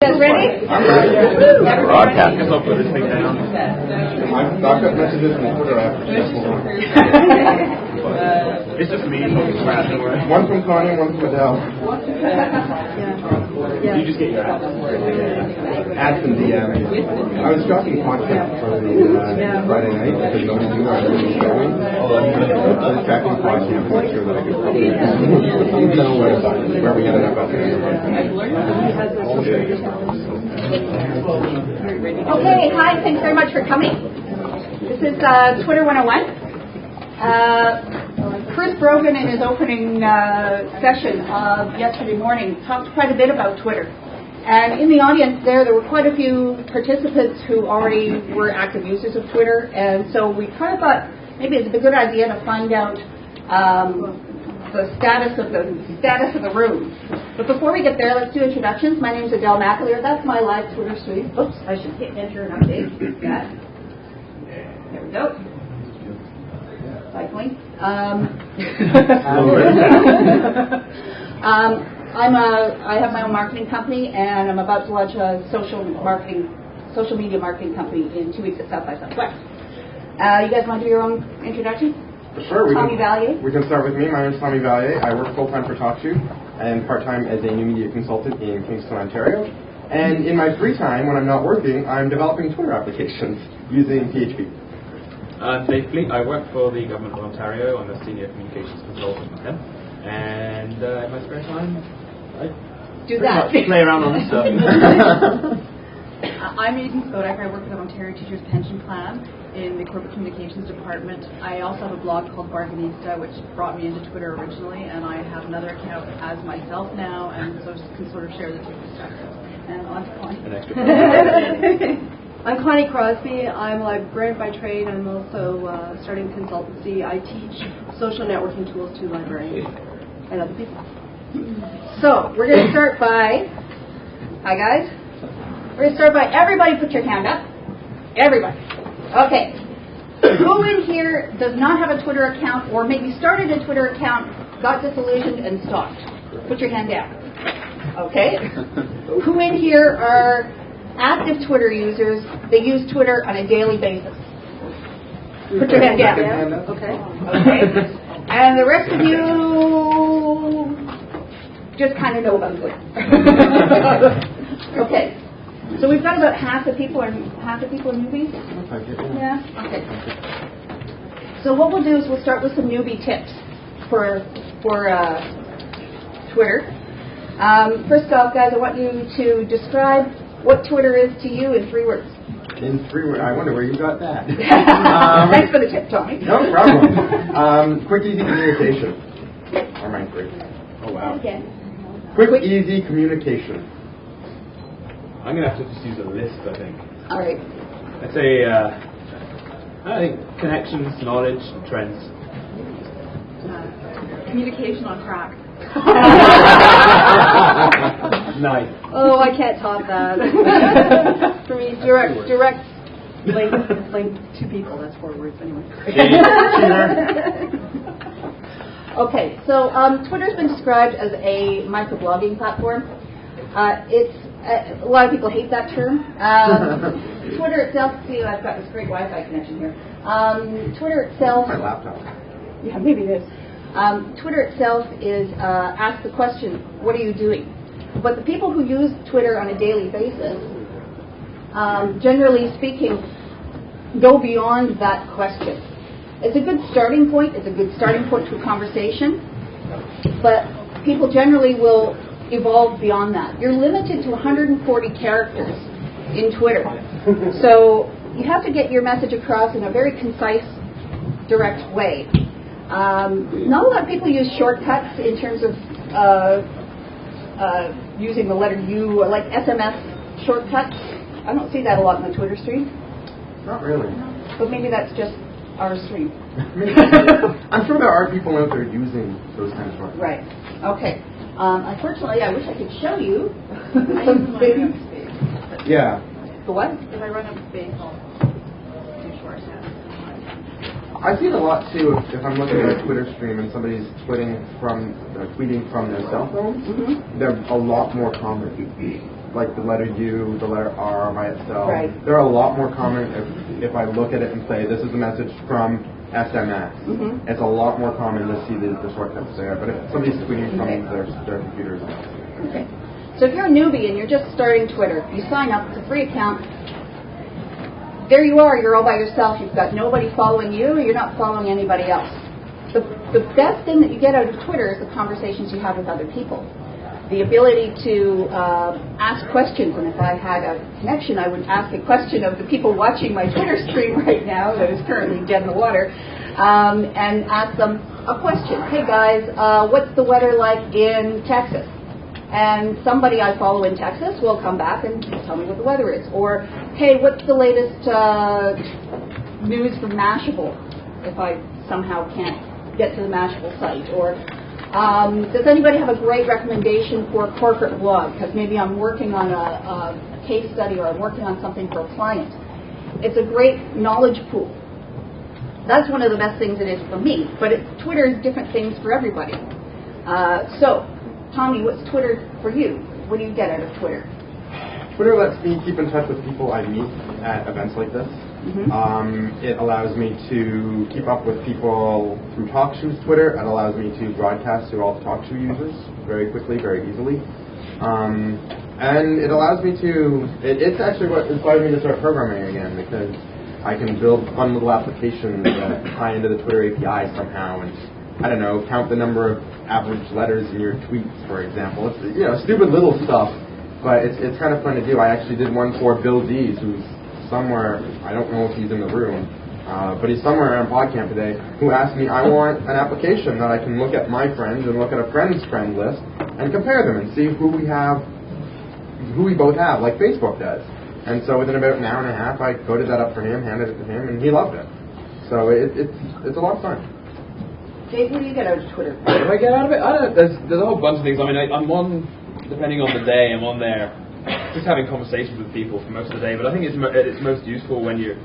guys ready? Broadcast. I'll put this thing down. I've got messages from Twitter after. It's just me. One from Connie, one from Adele. You just get your ads. Ads and DMs. I was dropping content for the Friday night because nobody knew I was going. I was tracking content to make sure that I could probably know where we ended up at. Okay, hi, thanks very much for coming. This is Twitter 101. Chris Brogan in his opening session of yesterday morning talked quite a bit about Twitter. And in the audience there were quite a few participants who already were active users of Twitter. And so we kind of thought maybe it's a good idea to find out the status of the room. But before we get there, let's do introductions. My name is Adele McAleer. That's my live Twitter stream. Oops, I should hit enter and update that. There we go. Cycling. I have my own marketing company, and I'm about to launch a social media marketing company in 2 weeks at South by Southwest. You guys want to do your own introduction? Sure. Tommy Valier. We can start with me. My name is Tommy Valier. I work full-time for TalkShoe and part-time as a new media consultant in Kingston, Ontario. And in my free time, when I'm not working, I'm developing Twitter applications using PHP. Dave Fleet. I work for the Government of Ontario. I'm a senior communications consultant with them. And in my spare time, I do that. Play around on this stuff. I'm Aidan Kodak. I work for the Ontario Teachers Pension Plan in the Corporate Communications Department. I also have a blog called Bargainista, which brought me into Twitter originally, and I have another account as myself now, and so can sort of share the two perspectives. And on to Connie. An extra I'm Connie Crosby. I'm a librarian by trade. I'm also starting consultancy. I teach social networking tools to librarians and other people. So we're going to start by, hi guys, we're going to start by everybody put your hand up. Everybody. Okay. Who in here does not have a Twitter account or maybe started a Twitter account, got disillusioned and stopped? Put your hand down. Okay. Who in here are active Twitter users? They use Twitter on a daily basis. Put your hand down. Okay. Okay. And the rest of you just kind of know about Twitter. Okay. So we've got about half the people are newbies. Yeah. Okay. So what we'll do is we'll start with some newbie tips for Twitter. First off, guys, I want you to describe what Twitter is to you in 3 words. In 3 words? I wonder where you got that. Thanks for the tip, Tommy. No problem. Quick, easy communication. Or mine's great. Oh, wow. Okay. Quick, easy communication. I'm going to have to just use a list, I think. All right. I'd say, I think connections, knowledge, trends. Communication on crack. Nice. Oh, I can't top that. For me, direct link to people. That's 4 words anyway. Okay, so Twitter's been described as a microblogging platform. It's a lot of people hate that term. Twitter itself, see, I've got this great Wi-Fi connection here. Twitter itself, My laptop. yeah, maybe it is. Twitter itself is ask the question, what are you doing? But the people who use Twitter on a daily basis, generally speaking, go beyond that question. It's a good starting point. It's a good starting point to a conversation. But people generally will evolve beyond that. You're limited to 140 characters in Twitter. So you have to get your message across in a very concise, direct way. Not a lot of people use shortcuts in terms of using the letter U, like SMS shortcuts. I don't see that a lot in the Twitter stream. Not really. But maybe that's just our stream. I'm sure there are people out there using those kind of shortcuts. Right. Okay. Unfortunately, I wish I could show you I use some my things. Yeah. The what? If I run a base, I'll do short sound. I see it a lot too if I'm looking at a Twitter stream and somebody's tweeting from their cell phone. Mm-hmm. They're a lot more common. like the letter U, the letter R by itself. Right. They're a lot more common if I look at it and say, this is a message from SMS. Mm-hmm. It's a lot more common to see the shortcuts there. But if somebody's tweeting from their computers. Okay. So if you're a newbie and you're just starting Twitter, you sign up, it's a free account. There you are, you're all by yourself. You've got nobody following you, you're not following anybody else. The best thing that you get out of Twitter is the conversations you have with other people. The ability to ask questions, and if I had a connection, I would ask a question of the people watching my Twitter stream right now that is currently dead in the water, and ask them a question. Hey guys, what's the weather like in Texas? And somebody I follow in Texas will come back and tell me what the weather is. Or, hey, what's the latest news from Mashable, if I somehow can't get to the Mashable site? Or does anybody have a great recommendation for a corporate blog? Because maybe I'm working on a case study or I'm working on something for a client. It's a great knowledge pool. That's one of the best things it is for me. But Twitter is different things for everybody. So, Tommy, what's Twitter for you? What do you get out of Twitter? Twitter lets me keep in touch with people I meet at events like this. Mm-hmm. It allows me to keep up with people through TalkShoe's Twitter. It allows me to broadcast to all the TalkShoe users very quickly, very easily. And it allows me to, it's actually what inspired me to start programming again, because I can build fun little applications that tie into the Twitter API somehow, and I don't know, count the number of average letters in your tweets, for example. It's stupid little stuff, but it's kind of fun to do. I actually did one for Bill Dees, who's somewhere, I don't know if he's in the room, but he's somewhere on PodCamp today, who asked me, I want an application that I can look at my friends and look at a friend's friend list and compare them and see who we both have, like Facebook does. And so within about an hour and a half, I coded that up for him, handed it to him, and he loved it. So it's a lot of fun. Dave, what do you get out of Twitter? What do I get out of it? I don't know. There's a whole bunch of things. I mean, I'm on, depending on the day, I'm on there just having conversations with people for most of the day. But I think it's most useful when you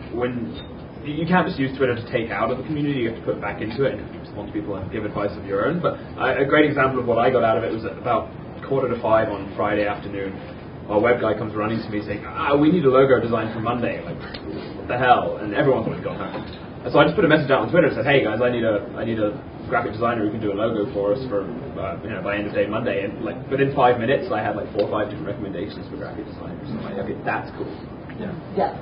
can't just use Twitter to take out of the community. You have to put it back into it and respond to people and give advice of your own. But a great example of what I got out of it was at about 4:45 on Friday afternoon. Our web guy comes running to me saying, we need a logo design for Monday. Like, what the hell? And everyone's always gone home. And so I just put a message out on Twitter and said, hey guys, I need a graphic designer who can do a logo for us for by end of day Monday. And like within 5 minutes, I had like 4 or 5 different recommendations for graphic designers. So I'm like, okay, that's cool. Yeah.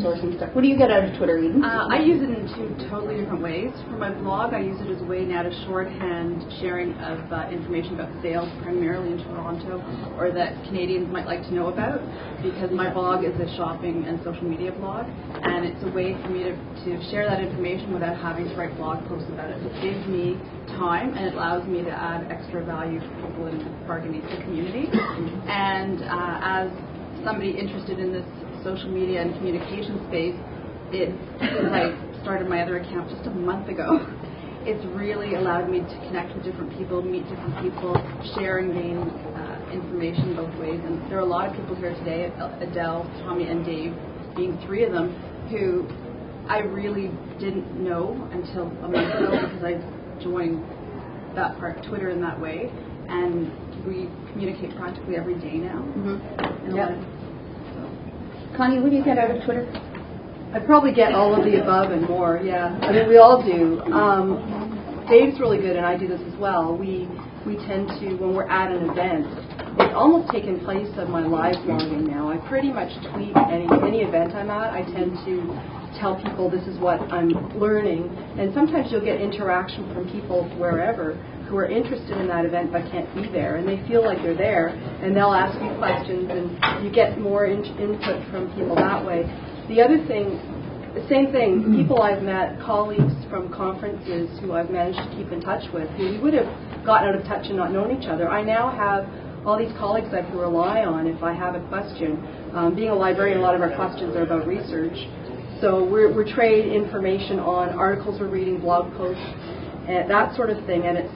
Sourcing stuff. What do you get out of Twitter, Eden? I use it in two totally different ways. For my blog, I use it as a way now to shorthand sharing of information about sales, primarily in Toronto, or that Canadians might like to know about, because my blog is a shopping and social media blog, and it's a way for me to share that information without having to write blog posts about it. It saves me time, and it allows me to add extra value for people in the Barganista community. And as somebody interested in this social media and communication space, since I started my other account just a month ago, it's really allowed me to connect with different people, meet different people, share and gain information both ways. And there are a lot of people here today, Adele, Tommy, and Dave, being 3 of them, who I really didn't know until a month ago, because I joined that part, Twitter, in that way. And we communicate practically every day now. Mm-hmm. Yep. Connie, what do you get out of Twitter? I probably get all of the above and more, yeah. I mean, we all do. Dave's really good, and I do this as well. We tend to, when we're at an event, it's almost taken place of my live blogging now. I pretty much tweet any event I'm at. I tend to tell people this is what I'm learning, and sometimes you'll get interaction from people wherever who are interested in that event but can't be there, and they feel like they're there, and they'll ask you questions, and you get more input from people that way. The other thing, the same thing, people I've met, colleagues from conferences who I've managed to keep in touch with, who we would have gotten out of touch and not known each other. I now have all these colleagues I can rely on if I have a question. Being a librarian, a lot of our questions are about research. So we're trade information on articles we're reading, blog posts, and that sort of thing, and it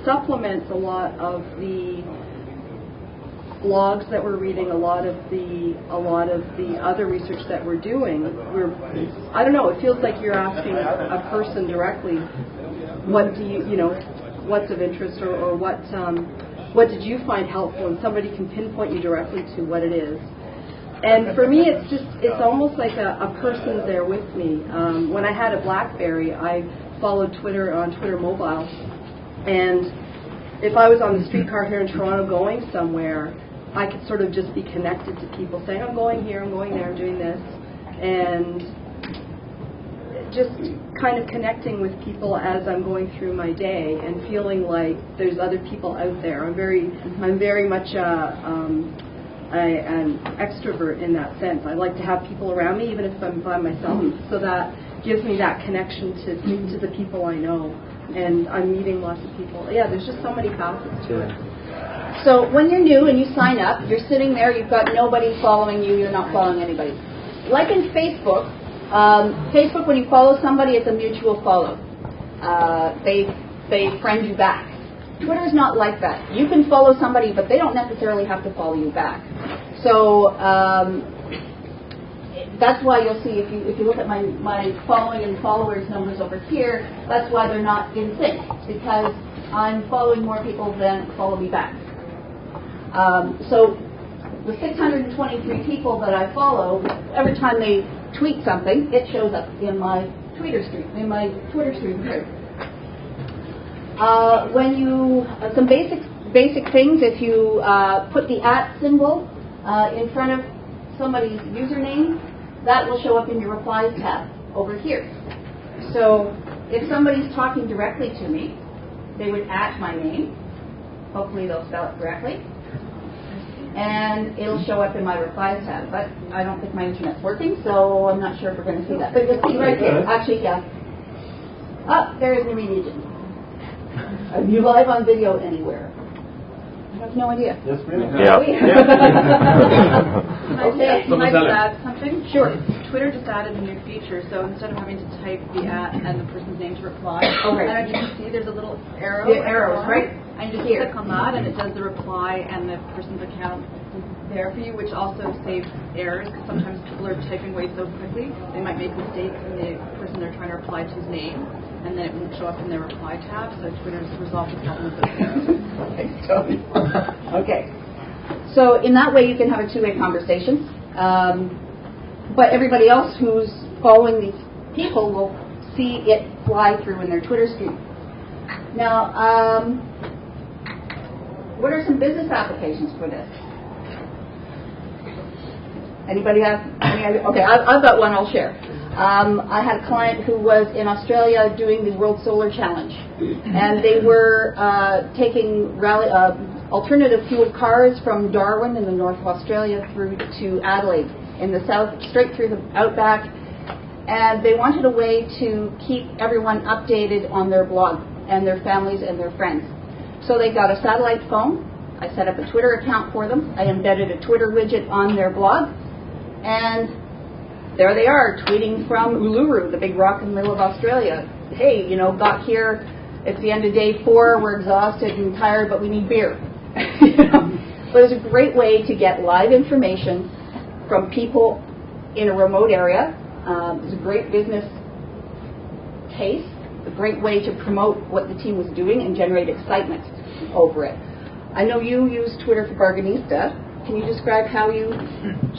supplements a lot of the blogs that we're reading, a lot of the other research that we're doing. I don't know, it feels like you're asking a person directly, what do you know, what's of interest, or what what did you find helpful, and somebody can pinpoint you directly to what it is. And for me, it's almost like a person there with me. When I had a BlackBerry, I followed Twitter on Twitter Mobile, and if I was on the streetcar here in Toronto going somewhere, I could sort of just be connected to people saying, I'm going here, I'm going there, I'm doing this, and just kind of connecting with people as I'm going through my day and feeling like there's other people out there. I'm very much an extrovert in that sense. I like to have people around me, even if I'm by myself, so that gives me that connection to the people I know. And I'm meeting lots of people. Yeah, there's just so many facets to it. So when you're new and you sign up, you're sitting there, you've got nobody following you, you're not following anybody. Like in Facebook, when you follow somebody, it's a mutual follow. They friend you back. Twitter's not like that. You can follow somebody, but they don't necessarily have to follow you back. So that's why you'll see, if you look at my following and followers numbers over here, that's why they're not in sync, because I'm following more people than follow me back. So the 623 people that I follow, every time they tweet something, it shows up in my Twitter stream here. When you some basic things, if you put the @ symbol in front of somebody's username, that will show up in your replies tab over here. So if somebody's talking directly to me, they would @ my name. Hopefully they'll spell it correctly. And it'll show up in my replies tab. But I don't think my internet's working, so I'm not sure if we're going to see that. But you'll see right here. Actually, yeah. There is Marie Nugent. Are you live on video anywhere? I have no idea. Yes, ma'am. Yeah. Okay. Can I just add something? Sure. Twitter just added a new feature, so instead of having to type the @ and the person's name to reply, right. and you can see there's a little arrow. The arrows, right? And you just click on that, and it does the reply, and the person's account is there for you, which also saves errors, because sometimes people are typing away so quickly, they might make mistakes in the person they're trying to reply to's name, and then it won't show up in their reply tab, so Twitter's resolved the problem with those errors. Okay. So in that way, you can have a two-way conversation. But everybody else who's following these people will see it fly through in their Twitter stream. Now, what are some business applications for this? Anybody have any idea? Okay, I've got one I'll share. I had a client who was in Australia doing the World Solar Challenge, and they were taking alternative fuel cars from Darwin in the north of Australia through to Adelaide in the south, straight through the outback, and they wanted a way to keep everyone updated on their blog and their families and their friends. So they got a satellite phone. I set up a Twitter account for them. I embedded a Twitter widget on their blog, and there they are, tweeting from Uluru, the big rock in the middle of Australia. Hey, got here, it's the end of day 4, we're exhausted and tired, but we need beer. But it's a great way to get live information from people in a remote area. It's a great business case, a great way to promote what the team was doing and generate excitement over it. I know you use Twitter for Barganista. Can you describe how you...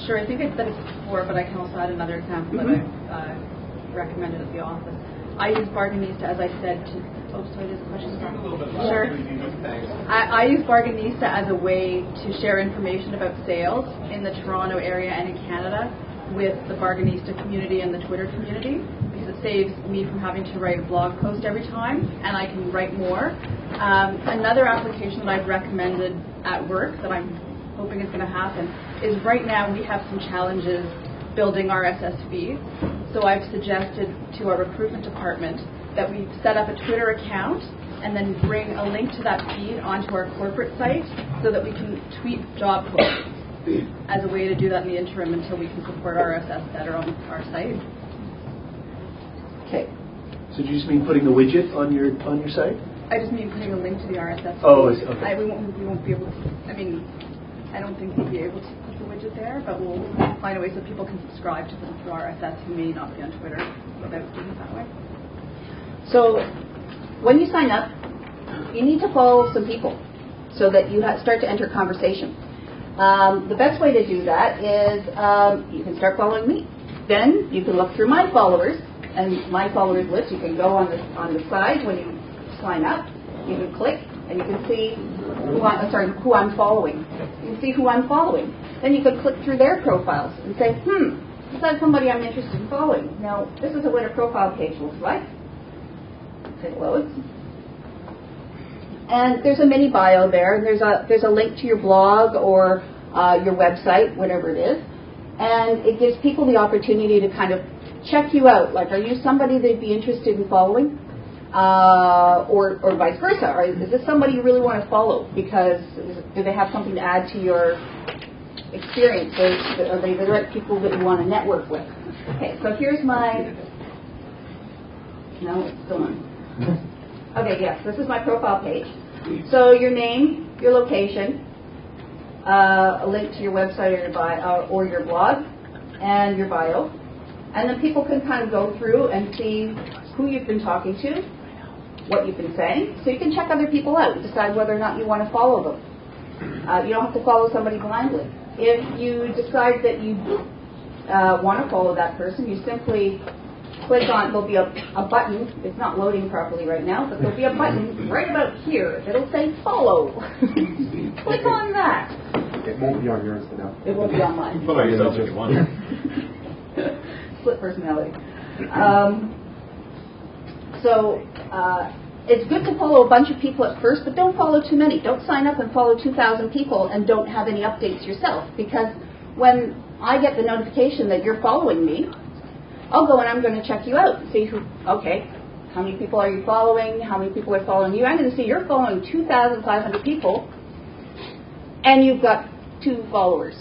Sure, I think I said it before, but I can also add another example that I've recommended at the office. I use Barganista, as I said, to... Oh, sorry, there's a question. Sure. I use Barganista as a way to share information about sales in the Toronto area and in Canada with the Barganista community and the Twitter community, because it saves me from having to write a blog post every time, and I can write more. Another application that I've recommended at work that I'm hoping is going to happen is right now we have some challenges building RSS feeds. So I've suggested to our recruitment department that we set up a Twitter account and then bring a link to that feed onto our corporate site so that we can tweet job posts as a way to do that in the interim until we can support RSS better on our site. Okay. So do you just mean putting the widget on your site? I just mean putting a link to the RSS feed. Oh, okay. We won't be able to, I don't think we'll be able to put the widget there, but we'll find a way so people can subscribe to them through RSS who may not be on Twitter without doing it that way. So when you sign up, you need to follow some people. so that you start to enter conversation. The best way to do that is you can start following me. Then you can look through my followers and my followers list. You can go on the side when you sign up. You can click and you can see who I'm following. You can see who I'm following. Then you can click through their profiles and say, is that somebody I'm interested in following? Now, this is what a profile page looks like. It loads. And there's a mini bio there, and there's a link to your blog or your website, whatever it is. And it gives people the opportunity to kind of check you out. Like, are you somebody they'd be interested in following? Or vice versa. Or is this somebody you really want to follow? Because do they have something to add to your experience? Are they the right people that you want to network with? Okay, so here's my... No, it's still on. Okay, yes, this is my profile page. So your name, your location, a link to your website or your bio, or your blog, and your bio. And then people can kind of go through and see who you've been talking to, what you've been saying. So you can check other people out and decide whether or not you want to follow them. You don't have to follow somebody blindly. If you decide that you want to follow that person, you simply click on, there'll be a button, it's not loading properly right now, but there'll be a button right about here that'll say follow. Click on that. It won't be on yours now. It won't be on mine. Follow yourself if you want. Split personality. So it's good to follow a bunch of people at first, but don't follow too many. Don't sign up and follow 2,000 people and don't have any updates yourself, because when I get the notification that you're following me, I'll go and I'm going to check you out and see how many people are you following, how many people are following you. I'm going to see you're following 2,500 people and you've got 2 followers.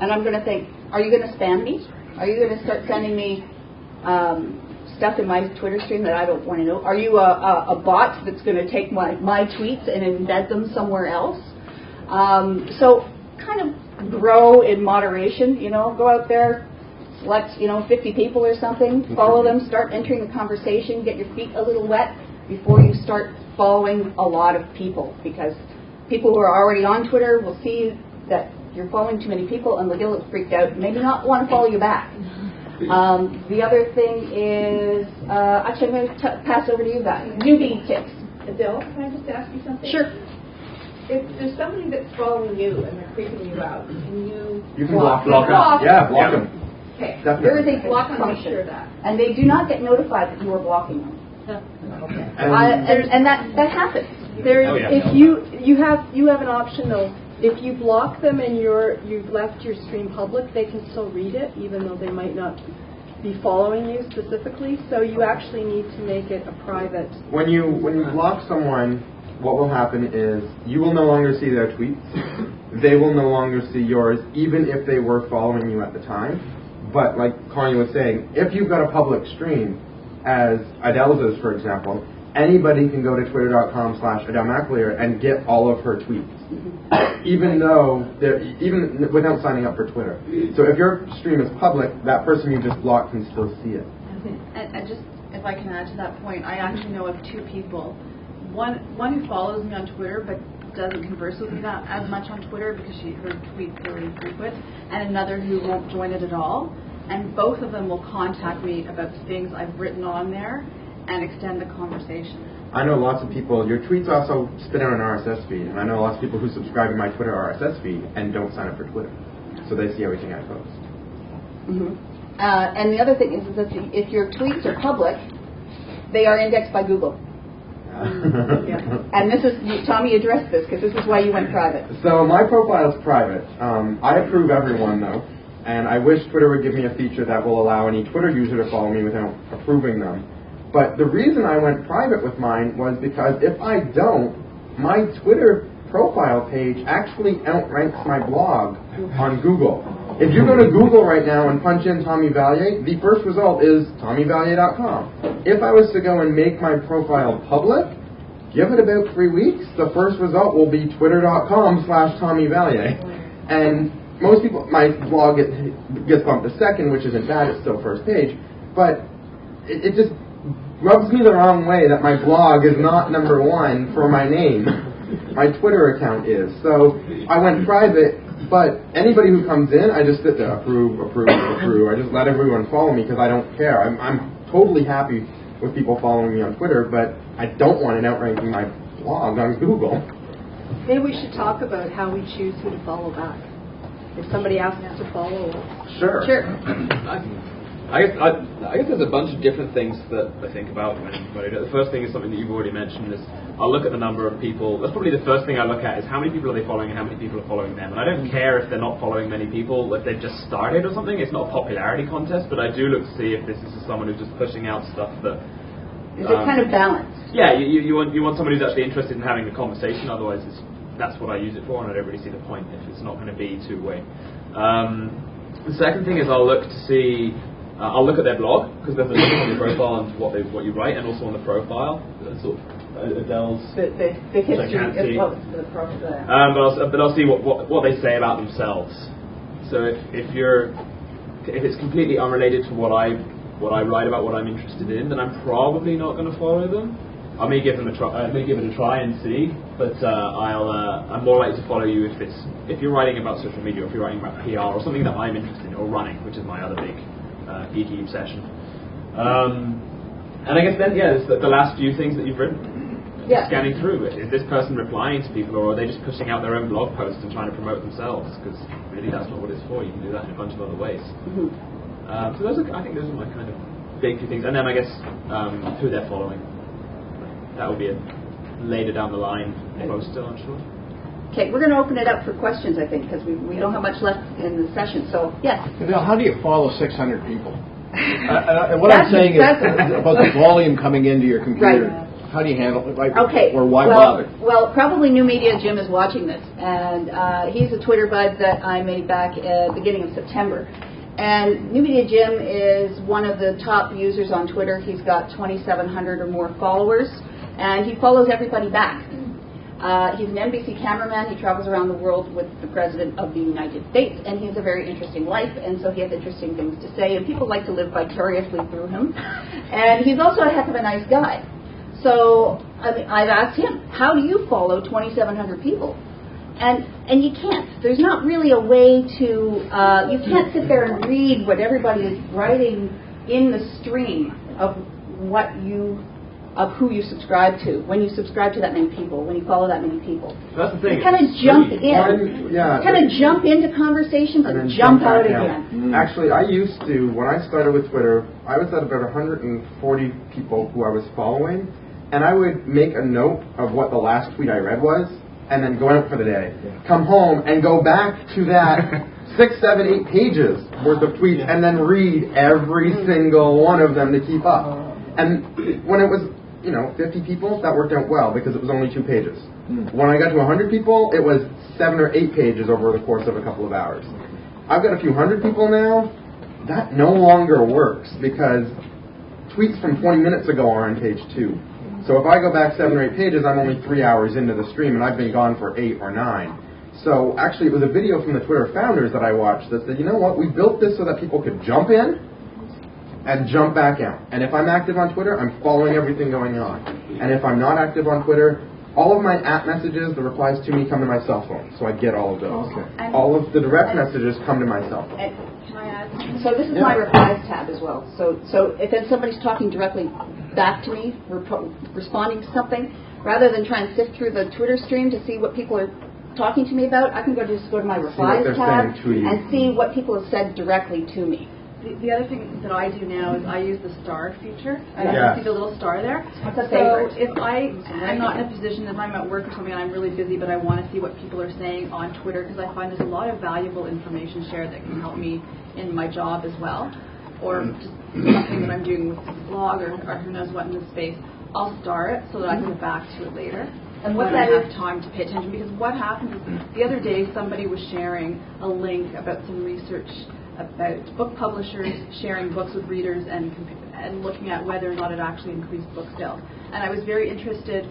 And I'm going to think, are you going to spam me? Are you going to start sending me stuff in my Twitter stream that I don't want to know? Are you a bot that's going to take my tweets and embed them somewhere else? So kind of grow in moderation, go out there, select, 50 people or something, follow them, start entering the conversation, get your feet a little wet before you start following a lot of people, because people who are already on Twitter will see that you're following too many people and they'll get a little freaked out and maybe not want to follow you back. The other thing is, actually I'm going to pass over to you guys. Newbie tips. Adele, can I just ask you something? Sure. If there's somebody that's following you and they're creeping you out, can You can block them. them. Yeah, block them. Okay. There is a block I just want to make function, sure that. and they do not get notified that you are blocking them. And that happens. If you have an option though. If you block them and you've left your stream public, they can still read it, even though they might not be following you specifically. So you actually need to make it a private. When you block someone, what will happen is you will no longer see their tweets. They will no longer see yours, even if they were following you at the time. But like Connie was saying, if you've got a public stream, as Adele's is, for example, anybody can go to twitter.com/AdeleMcAleer and get all of her tweets, even without signing up for Twitter. So if your stream is public, that person you just blocked can still see it. And just, if I can add to that point, I actually know of 2 people. One who follows me on Twitter but doesn't converse with me that as much on Twitter because her tweets are really frequent, and another who won't join it at all. And both of them will contact me about the things I've written on there and extend the conversation. I know lots of people, your tweets also spit out an RSS feed, and I know lots of people who subscribe to my Twitter RSS feed and don't sign up for Twitter. So they see everything I post. Mm-hmm. And the other thing is that if your tweets are public, they are indexed by Google. Yeah. And this is, Tommy addressed this because this is why you went private. So my profile is private. I approve everyone though, and I wish Twitter would give me a feature that will allow any Twitter user to follow me without approving them. But the reason I went private with mine was because if I don't, my Twitter profile page actually outranks my blog on Google. If you go to Google right now and punch in Tommy Valier, the first result is TommyValier.com. If I was to go and make my profile public, give it about 3 weeks, the first result will be twitter.com/TommyValier. And most people, my blog gets bumped to second, which isn't bad, it's still first page, but it just rubs me the wrong way that my blog is not number 1 for my name. My Twitter account is. So I went private, but anybody who comes in, I just sit there, approve, approve, approve. I just let everyone follow me because I don't care. I'm totally happy with people following me on Twitter, but I don't want it outranking my blog on Google. Maybe we should talk about how we choose who to follow back. If somebody asks us to follow us. Sure. I guess there's a bunch of different things that I think about when I do it. The first thing is something that you've already mentioned is I'll look at the number of people. That's probably the first thing I look at is how many people are they following and how many people are following them. And I don't care if they're not following many people, if they've just started or something. It's not a popularity contest, but I do look to see if this is someone who's just pushing out stuff that... Is it kind of balanced? Yeah, you want somebody who's actually interested in having a conversation, otherwise that's what I use it for, and I don't really see the point if it's not going to be two-way. The second thing is I'll look to see... I'll look at their blog, because there's a link on your profile and what you write, and also on the profile. Sort of Adele's... The history can't see. of the profile. But I'll see what they say about themselves. So if it's completely unrelated to what I write about, what I'm interested in, then I'm probably not going to follow them. I may give them a try. I may give it a try and see, but I'm more likely to follow you if you're writing about social media, or if you're writing about PR or something that I'm interested in, or running, which is my other big geeky obsession. And I guess then, it's the last few things that you've written. Yeah. Scanning through it. Is this person replying to people, or are they just pushing out their own blog posts and trying to promote themselves? Because really, that's not what it's for. You can do that in a bunch of other ways. So I think those are my kind of big few things. And then I guess who they're following. That will be a later down the line post still, I'm sure. Okay, we're going to open it up for questions, I think, because we don't have much left in the session. So, yes. Now, how do you follow 600 people? And what I'm saying is about the volume coming into your computer. Right. How do you handle it? Okay. Or why bother? Well, probably New Media Jim is watching this, and he's a Twitter bud that I made back at the beginning of September. And New Media Jim is one of the top users on Twitter. He's got 2,700 or more followers, and he follows everybody back. He's an NBC cameraman. He travels around the world with the President of the United States, and he has a very interesting life, and so he has interesting things to say, and people like to live vicariously through him. And he's also a heck of a nice guy. So I've asked him, how do you follow 2,700 people? And you can't. There's not really a way to, you can't sit there and read what everybody is writing in the stream of who you subscribe to, when you subscribe to that many people, when you follow that many people. That's the thing. You kind of jump in. Kind of jump into conversations and jump out again. Actually, I used to, when I started with Twitter, I was at about 140 people who I was following, and I would make a note of what the last tweet I read was, and then go out for the day. Come home and go back to that 6, 7, 8 pages worth of tweets, and then read every single one of them to keep up. And when it was 50 people, that worked out well because it was only 2 pages. When I got to 100 people, it was 7 or 8 pages over the course of a couple of hours. I've got a few hundred people now. That no longer works because tweets from 20 minutes ago are on page 2. So if I go back 7 or 8 pages, I'm only 3 hours into the stream, and I've been gone for 8 or 9. So actually, it was a video from the Twitter founders that I watched that said, you know what, we built this so that people could jump in and jump back out. And if I'm active on Twitter, I'm following everything going on. And if I'm not active on Twitter, all of my app messages, the replies to me, come to my cell phone. So I get all of those. Okay. All of the direct messages come to my cell phone. Can I add? So this is my replies tab as well. So if then somebody's talking directly back to me, responding to something, rather than try and sift through the Twitter stream to see what people are talking to me about, I can just go to my replies tab and see what people have said directly to me. The other thing that I do now is I use the star feature. I see the little star there. That's a so favorite. if I'm not in a position, if I'm at work or something and I'm really busy, but I want to see what people are saying on Twitter, because I find there's a lot of valuable information shared that can help me in my job as well, or just something that I'm doing with the blog or who knows what in this space, I'll star it so that I can get back to it later. And when I have time to pay attention, because what happens is the other day somebody was sharing a link about some research about book publishers sharing books with readers and looking at whether or not it actually increased book sales. And I was very interested,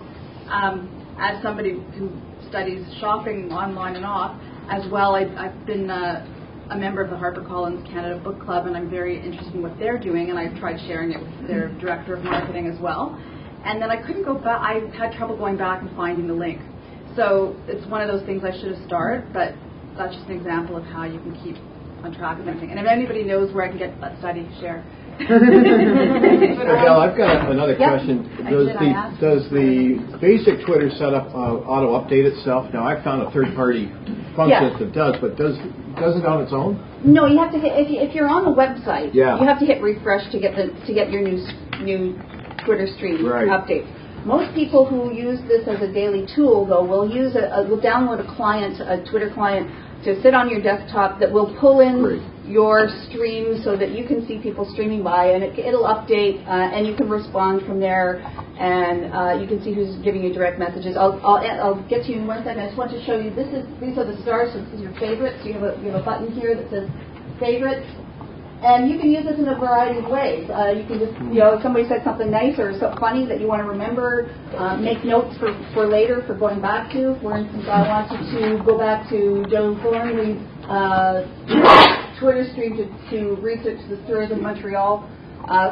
as somebody who studies shopping online and off, as well. I've been a member of the HarperCollins Canada Book Club, and I'm very interested in what they're doing, and I've tried sharing it with their director of marketing as well. And then I couldn't go back. I had trouble going back and finding the link. So it's one of those things I should have started, but that's just an example of how you can keep on track of everything. And if anybody knows where I can get that study, share. Miguel, I've got another question. Does the basic Twitter setup auto-update itself? Now, I've found a third-party function that does, but does it on its own? No, you have to hit, if you're on the website, Yeah. you have to hit refresh to get your new Twitter stream update. Most people who use this as a daily tool, though, will download a Twitter client to sit on your desktop that will pull in your stream so that you can see people streaming by, and it'll update, and you can respond from there, and you can see who's giving you direct messages. I'll get to you in 1 second. I just want to show you. These are the stars. So this is your favorites. You have a button here that says favorites. And you can use this in a variety of ways. You can just, if somebody said something nice or something funny that you want to remember, make notes for later, for going back to. For instance, I wanted to go back to Joe Thornley's Twitter stream to research the Tourism Montreal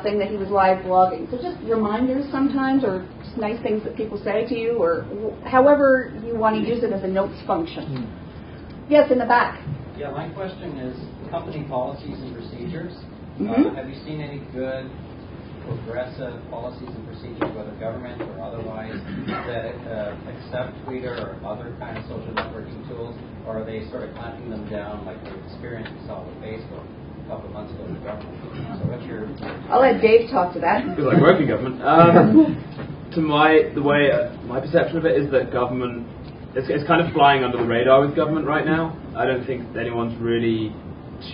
thing that he was live blogging. So just reminders sometimes, or just nice things that people say to you, or however you want to use it as a notes function. Yes, in the back. Yeah, my question is company policies and procedures. Have you seen any good progressive policies and procedures, whether government or otherwise, that accept Twitter or other kind of social networking tools, or are they sort of clamping them down like the experience we saw with Facebook a couple of months ago with the government? So what's your... I'll let Dave talk to that. Because I work in government. My perception of it is that government, it's kind of flying under the radar with government right now. I don't think anyone's really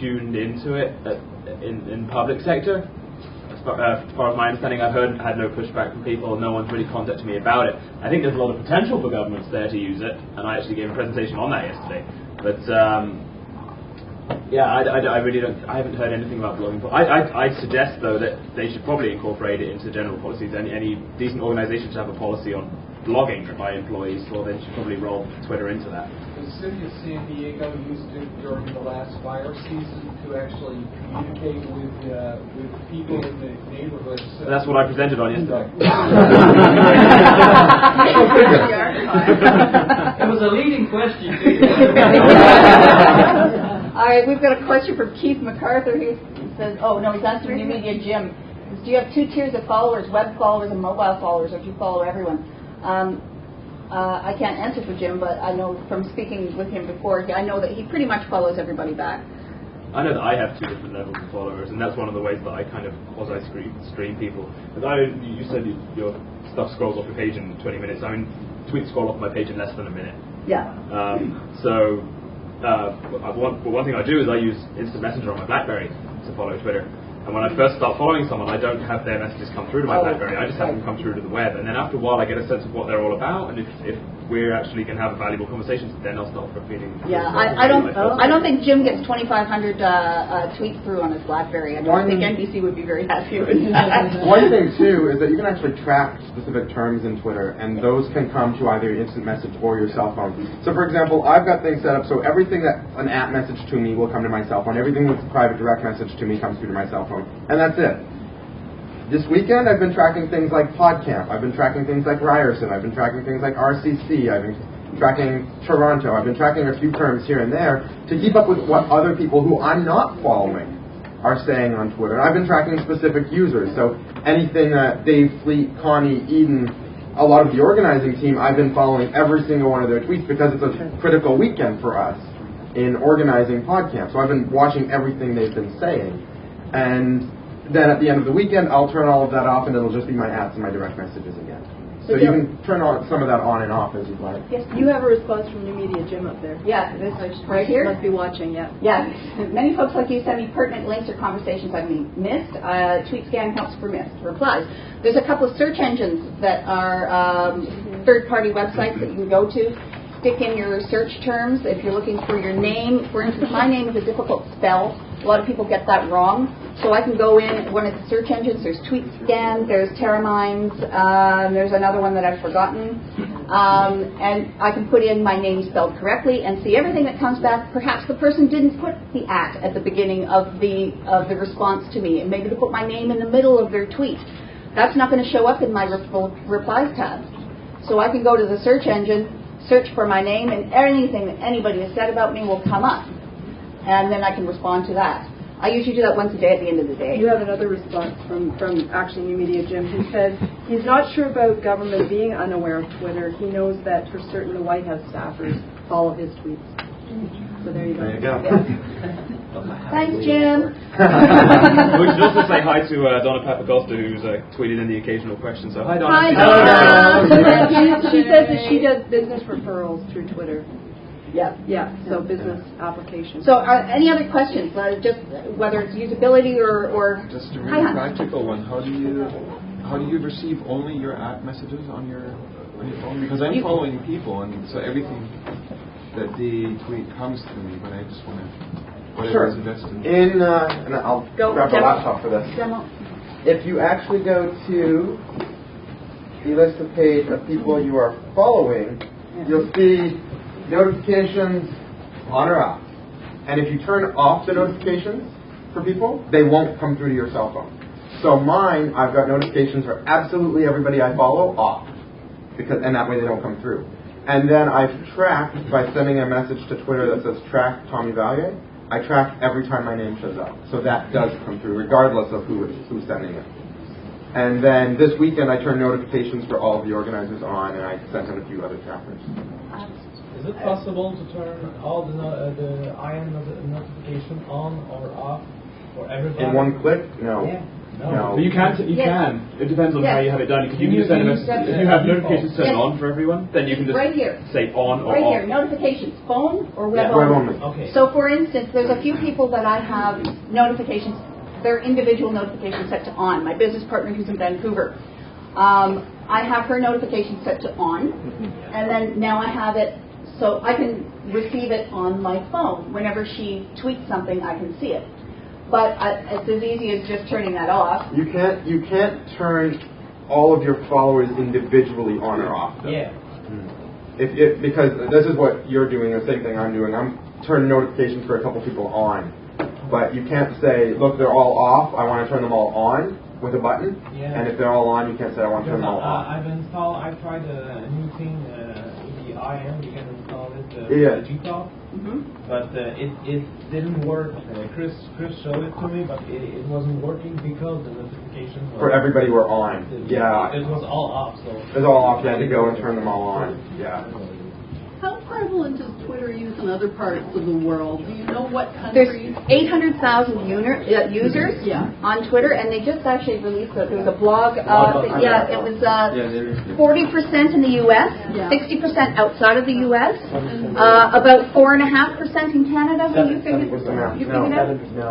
tuned into it in public sector. As far as my understanding, I've had no pushback from people. No one's really contacted me about it. I think there's a lot of potential for governments there to use it, and I actually gave a presentation on that yesterday. But I really don't. I haven't heard anything about blogging. I'd suggest though that they should probably incorporate it into general policies. Any decent organisation should have a policy on blogging by employees, so they should probably roll Twitter into that. The city of San Diego used it during the last fire season to actually communicate with people in the neighborhoods. That's what I presented on yesterday. It was a leading question, too. All right, we've got a question from Keith MacArthur. He says, he's answering New Media Jim. Do you have 2 tiers of followers, web followers and mobile followers, or do you follow everyone? I can't answer for Jim, but I know from speaking with him before, I know that he pretty much follows everybody back. I know that I have 2 different levels of followers, and that's one of the ways that I kind of stream people. Because you said your stuff scrolls off your page in 20 minutes. I mean, tweets scroll off my page in less than a minute. Yeah. One thing I do is I use Instant Messenger on my BlackBerry to follow Twitter. And when I first start following someone, I don't have their messages come through to my BlackBerry. I just have them come through to the web. And then after a while, I get a sense of what they're all about. And if we're actually going to have a valuable conversation, then I'll start feeding. Yeah, I don't think Jim gets 2,500 tweets through on his BlackBerry. I don't think NBC would be very happy with that. One thing, too, is that you can actually track specific terms in Twitter, and those can come to either your instant message or your cell phone. So, for example, I've got things set up so everything that an app message to me will come to my cell phone. Everything that's a private direct message to me comes through to my cell phone. And that's it. This weekend, I've been tracking things like PodCamp. I've been tracking things like Ryerson. I've been tracking things like RCC. I've been tracking Toronto. I've been tracking a few terms here and there to keep up with what other people who I'm not following are saying on Twitter. And I've been tracking specific users. So anything that Dave Fleet, Connie, Eden, a lot of the organizing team, I've been following every single one of their tweets because it's a critical weekend for us in organizing PodCamp. So I've been watching everything they've been saying. And then at the end of the weekend, I'll turn all of that off, and it'll just be my apps and my direct messages again. So you can turn some of that on and off as you'd like. Yes, you have a response from New Media Jim up there. Yeah, this is right here. Must be watching, yeah. Yeah, many folks like you send me pertinent links or conversations I've missed. Tweet scan helps for missed replies. There's a couple of search engines that are third-party websites that you can go to. Stick in your search terms if you're looking for your name. For instance, my name is a difficult spell. A lot of people get that wrong. So I can go in one of the search engines. There's TweetScan, there's Terramines, there's another one that I've forgotten. And I can put in my name spelled correctly and see everything that comes back. Perhaps the person didn't put the at the beginning of the response to me. And maybe they put my name in the middle of their tweet. That's not going to show up in my replies tab. So I can go to the search engine, search for my name, and anything that anybody has said about me will come up. And then I can respond to that. I usually do that once a day at the end of the day. You have another response from actually New Media Jim, who says he's not sure about government being unaware of Twitter. He knows that for certain the White House staffers follow his tweets. So there you go. There you go. Thanks, Jim. We should also say hi to Donna Papacosta, who's tweeted in the occasional question. So hi, Donna. Hi, Donna. She says that she does business referrals through Twitter. Yeah. Yeah, so business applications. So any other questions? Just whether it's usability or just a really practical one. How do you receive only your ad messages on your phone? Because I'm following people, and so everything that they tweet comes to me, but I just want to Sure. suggestions. And I'll grab the laptop for this. Demo. If you actually go to the list of page of people you are following, you'll see notifications on or off. And if you turn off the notifications for people, they won't come through to your cell phone. So mine, I've got notifications for absolutely everybody I follow off, and that way they don't come through. And then I've tracked by sending a message to Twitter that says track Tommy Valier. I track every time my name shows up. So that does come through, regardless of who's sending it. And then this weekend I turned notifications for all of the organizers on, and I sent out a few other trackers. Is it possible to turn all the IM notification on or off for everybody? In one click? No. Yeah. So you can. It depends on how you have it done. Because you can just send a message. If you have notifications turned on for everyone, then you can just right here. say on or right off. Here, notifications, phone or web Web only. only. Okay. So for instance, there's a few people that I have notifications, their individual notifications set to on. My business partner who's in Vancouver. I have her notification set to on, and then now I have it so I can receive it on my phone. Whenever she tweets something, I can see it. But it's as easy as just turning that off. You can't turn all of your followers individually on or off, though. Yeah. Because this is what you're doing, the same thing I'm doing. I'm turning notifications for a couple people on. But you can't say, look, they're all off, I want to turn them all on with a button. Yeah. And if they're all on, you can't say, I want to turn them all off. I've tried a new thing, the IM, you can install it, Yeah. GTalk. But it didn't work. Chris showed it to me, but it wasn't working because the notifications For everybody were on. Yeah. It was all off. So It was all off. You had to go and turn them all on. Yeah. How prevalent is Twitter use in other parts of the world? Do you know what There's countries? 800,000 users on Twitter, and they just actually released there was a blog. It was 40% in the U.S., 60% outside of the U.S., about 4.5% in Canada. When you figured out?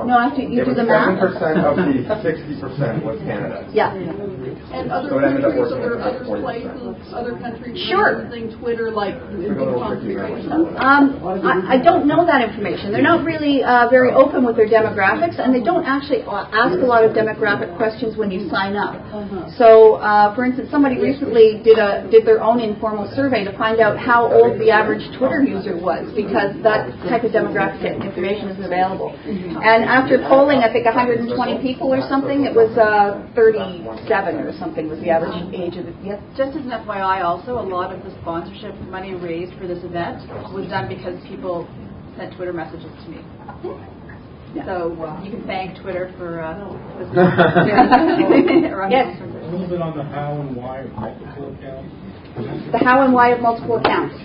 No, after you do the math. 7% of the 60% was Canada. Yeah. And other So it ended up countries, working are there out other 40%. places, other countries Sure. using Twitter like in big concentrations? I don't know that information. They're not really very open with their demographics, and they don't actually ask a lot of demographic questions when you sign up. So, for instance, somebody recently did their own informal survey to find out how old the average Twitter user was, because that type of demographic information isn't available. And after polling, I think 120 people or something, it was 37 or something was the average age of it. Yes. Just as an FYI also, a lot of the sponsorship money raised for this event was done because people sent Twitter messages to me. So you can thank Twitter for this. Yes. a little bit on the how and why of multiple accounts. The how and why of multiple accounts.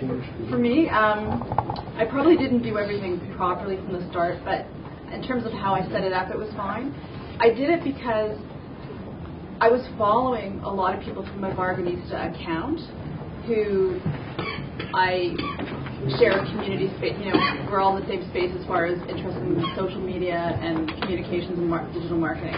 For me, I probably didn't do everything properly from the start, but in terms of how I set it up, it was fine. I did it because I was following a lot of people from my Barganista account who I share a community space, we're all in the same space as far as interest in social media and communications and digital marketing.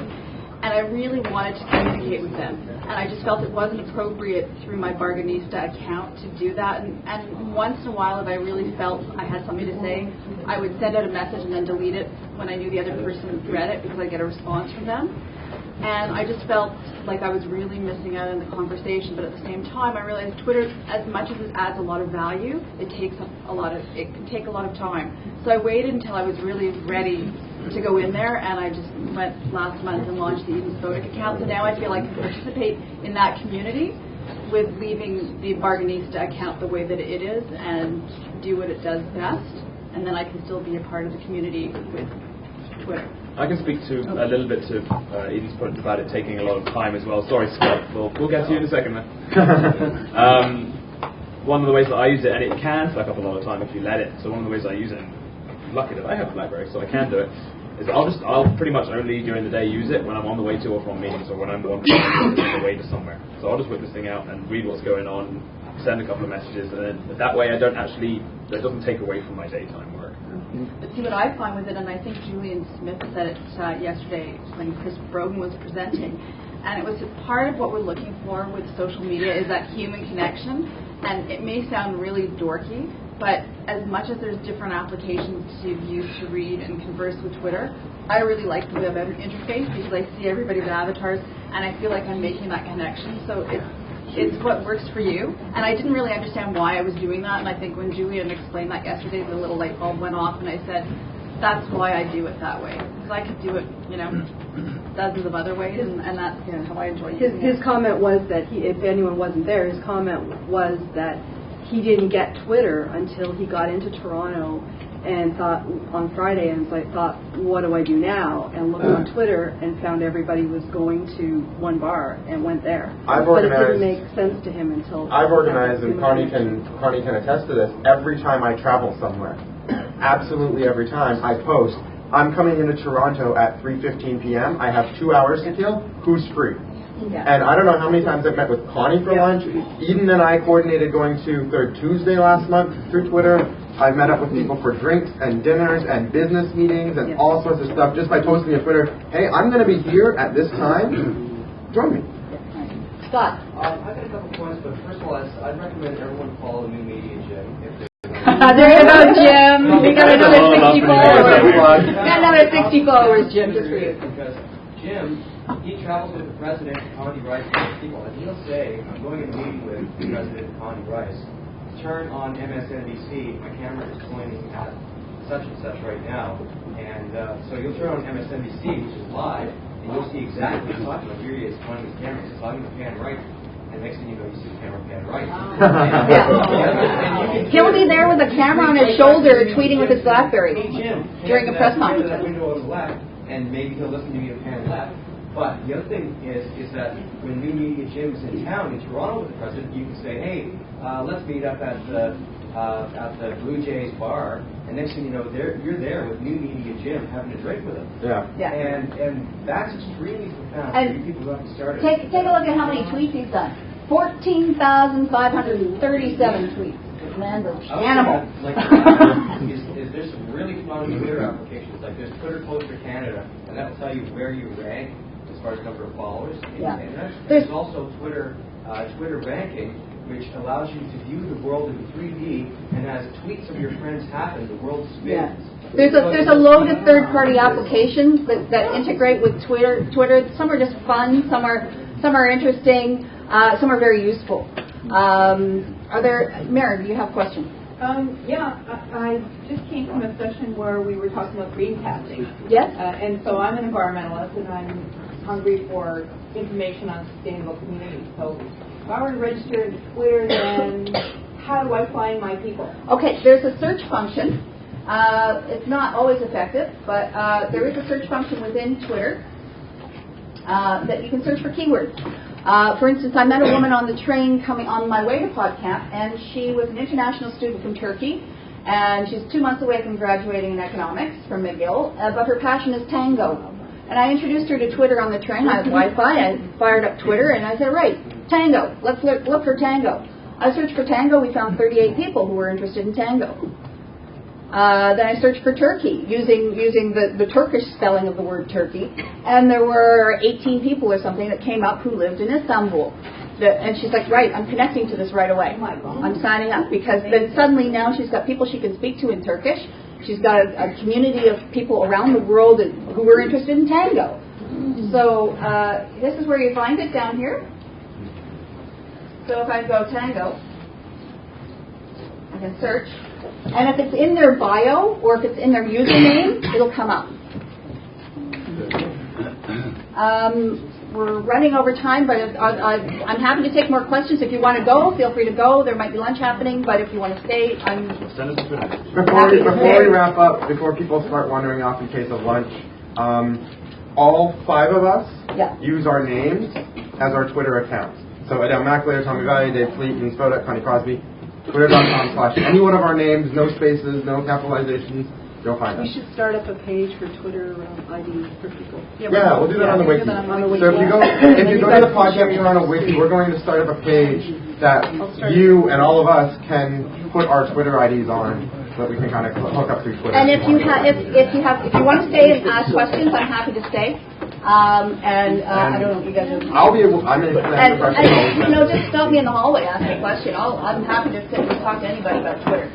And I really wanted to communicate with them. And I just felt it wasn't appropriate through my Barganista account to do that. And once in a while, if I really felt I had something to say, I would send out a message and then delete it when I knew the other person read it because I'd get a response from them. And I just felt like I was really missing out on the conversation. But at the same time, I realized Twitter, as much as it adds a lot of value, it can take a lot of time. So I waited until I was really ready to go in there, and I just went last month and launched the Eden Spodek account. So now I feel I can participate in that community with leaving the Barganista account the way that it is and do what it does best, and then I can still be a part of the community with Twitter. I can speak to a little bit to Eden's point about it taking a lot of time as well. Sorry, Scott. We'll get to you in a second, man. One of the ways that I use it, and it can suck up a lot of time if you let it. So one of the ways I use it, and I'm lucky that I have a BlackBerry, so I can do it, is I'll pretty much only during the day use it when I'm on the way to or from meetings or when I'm on the way to somewhere. So I'll just whip this thing out and read what's going on, send a couple of messages, and then that way that doesn't take away from my daytime work. But see what I find with it, and I think Julian Smith said it yesterday when Chris Brogan was presenting, and it was part of what we're looking for with social media is that human connection. And it may sound really dorky, but as much as there's different applications to use to read and converse with Twitter, I really like the web interface because I see everybody's avatars and I feel like I'm making that connection. So it's what works for you. And I didn't really understand why I was doing that. And I think when Julian explained that yesterday, the little light bulb went off and I said, that's why I do it that way. Because I could do it, dozens of other ways, and that's how I enjoy it. His comment was that if anyone wasn't there, his comment was that he didn't get Twitter until he got into Toronto and thought on Friday and thought, what do I do now? And looked on Twitter and found everybody was going to one bar and went there. But it didn't make sense to him until... I've organized, and Connie can attest to this, every time I travel somewhere. Absolutely every time I post, I'm coming into Toronto at 3:15 p.m. I have 2 hours to kill. Who's free? Yeah. And I don't know how many times I've met with Connie for lunch. Eden and I coordinated going to Third Tuesday last month through Twitter. I met up with people for drinks and dinners and business meetings and all sorts of stuff just by posting on Twitter, hey, I'm going to be here at this time. Join me. Scott. I've got a couple points, but first of all, I'd recommend everyone follow New Media Jim. There you go, Jim. We got another 60 followers. Got another 60 followers, Jim, just for you. Because Jim, he travels with the president, Connie Rice, and people, and he'll say, I'm going to a meeting with President Connie Rice. Turn on MSNBC. My camera is pointing at such and such right now. And so you'll turn on MSNBC, which is live, and you'll see exactly what he's talking about. Here he is pointing his camera. He's talking to pan right. And next thing you know, you see the camera pan right. He'll be there with a camera on his shoulder, tweeting with his BlackBerry during a press conference. That window on the left, and maybe he'll listen to me and pan left. But the other thing is that when New Media Jim is in town in Toronto with the president, you can say, hey, let's meet up at the Blue Jays bar. And next thing you know, you're there with New Media Jim having a drink with him. Yeah. And that's extremely profound for you people who haven't started. Take a look at how many tweets he's done. 14,537 tweets. This man's an animal. There's some really fun Twitter applications. Like there's Twitter Poster Canada, and that will tell you where you rank as far as number of followers. Yeah. And there's also Twitter ranking, which allows you to view the world in 3D, and as tweets of your friends happen, the world spins. Yeah. There's a load of third-party applications that integrate with Twitter. Some are just fun. Some are interesting. Some are very useful. Mary, do you have a question? I just came from a session where we were talking about greencasting. Yes. And so I'm an environmentalist, and I'm hungry for information on sustainable communities. So if I were to register in Twitter, then how do I find my people? Okay, there's a search function. It's not always effective, but there is a search function within Twitter that you can search for keywords. For instance, I met a woman on the train coming on my way to PodCamp, and she was an international student from Turkey, and she's 2 months away from graduating in economics from McGill, but her passion is tango. And I introduced her to Twitter on the train. I had Wi-Fi. I fired up Twitter, and I said, right, tango. Let's look for tango. I searched for tango. We found 38 people who were interested in tango. Then I searched for Turkey using the Turkish spelling of the word Turkey, and there were 18 people or something that came up who lived in Istanbul. And she's like, right, I'm connecting to this right away. I'm signing up, because then suddenly now she's got people she can speak to in Turkish. She's got a community of people around the world who are interested in tango. So this is where you find it down here. So if I go tango, I can search. And if it's in their bio or if it's in their username, it'll come up. we're running over time, but I'm happy to take more questions. If you want to go, feel free to go. There might be lunch happening, but if you want to stay, I'm Send us a Twitter. Before we wrap up, before people start wandering off in case of lunch, all 5 of us use our names as our Twitter accounts. So Adele McLeod, Tommy Valley, Dave Fleet, Ian Spodak, Connie Crosby, twitter.com/any one of our names, no spaces, no capitalizations. You'll find us. We should start up a page for Twitter IDs for people. Yeah, we'll do that on the wiki. So if you go to the podcast, you're on a wiki, we're going to start up a page that you and all of us can put our Twitter IDs on, so that we can kind of hook up through Twitter. And if you want to stay and ask questions, I'm happy to stay. I don't know if you guys are. I'm in and just stop me in the hallway, ask me a question. I'm happy to sit and talk to anybody about Twitter.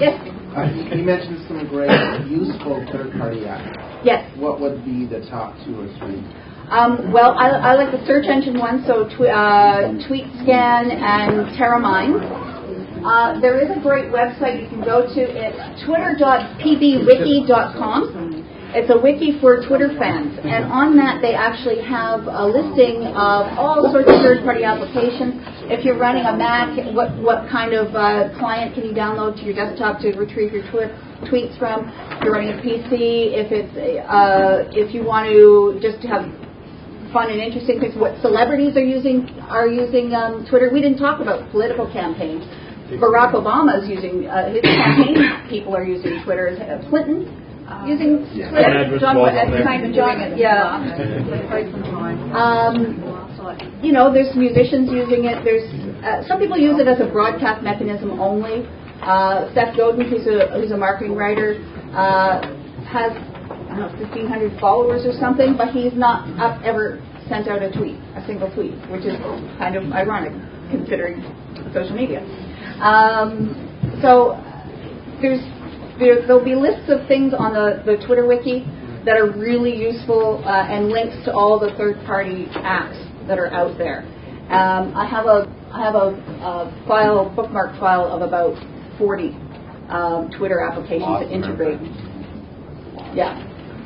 Yes. You mentioned some great useful third-party apps. Yes. What would be the top 2 or 3? Well, I like the search engine one, so TweetScan and TerraMine. There is a great website you can go to. It's twitter.pbwiki.com. It's a wiki for Twitter fans, and on that they actually have a listing of all sorts of third-party applications. If you're running a Mac, what kind of client can you download to your desktop to retrieve your tweets from? If you're running a PC, if you want to just have fun and interesting things, what celebrities are using Twitter. We didn't talk about political campaigns. Barack Obama is using his campaign. People are using Twitter. Clinton. Using Twitter, John, there's musicians using it. There's some people use it as a broadcast mechanism only. Seth Godin, who's a marketing writer, has 1,500 followers or something, but he's not ever sent out a single tweet, which is kind of ironic considering social media. So there'll be lists of things on the Twitter wiki that are really useful and links to all the third-party apps that are out there. I have a bookmark file of about 40 Twitter applications to integrate. Yeah.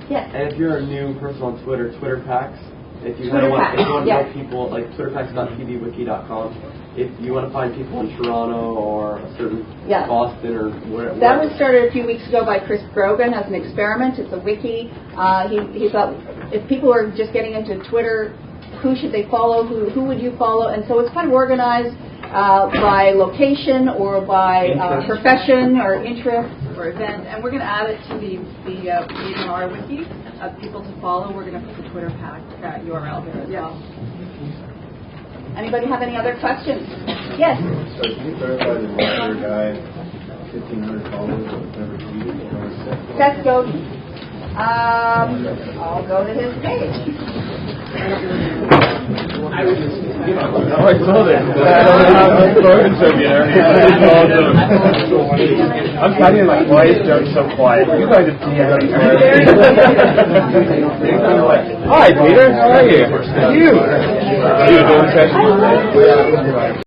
Yes. And if you're a new person on Twitter, Twitter Packs. If you Twitter want to know yes. people, like twitterpacks.pbwiki.com. If you want to find people in Toronto or a certain Boston or wherever. That was started a few weeks ago by Chris Grogan as an experiment. It's a wiki. He thought if people are just getting into Twitter, who should they follow? Who would you follow? And so it's kind of organized by location or by profession or interest or event. And we're going to add it to the our wiki of people to follow. We're going to put the Twitter pack URL there as well. Anybody have any other questions? Yes. So can you clarify the Twitter guy, 1,500 followers, never tweeted? Seth Godin. I'll go to his page. I saw that. I'm finding like, why is Joe so quiet? You guys have seen how Hi, Peter. How are you? You doing session?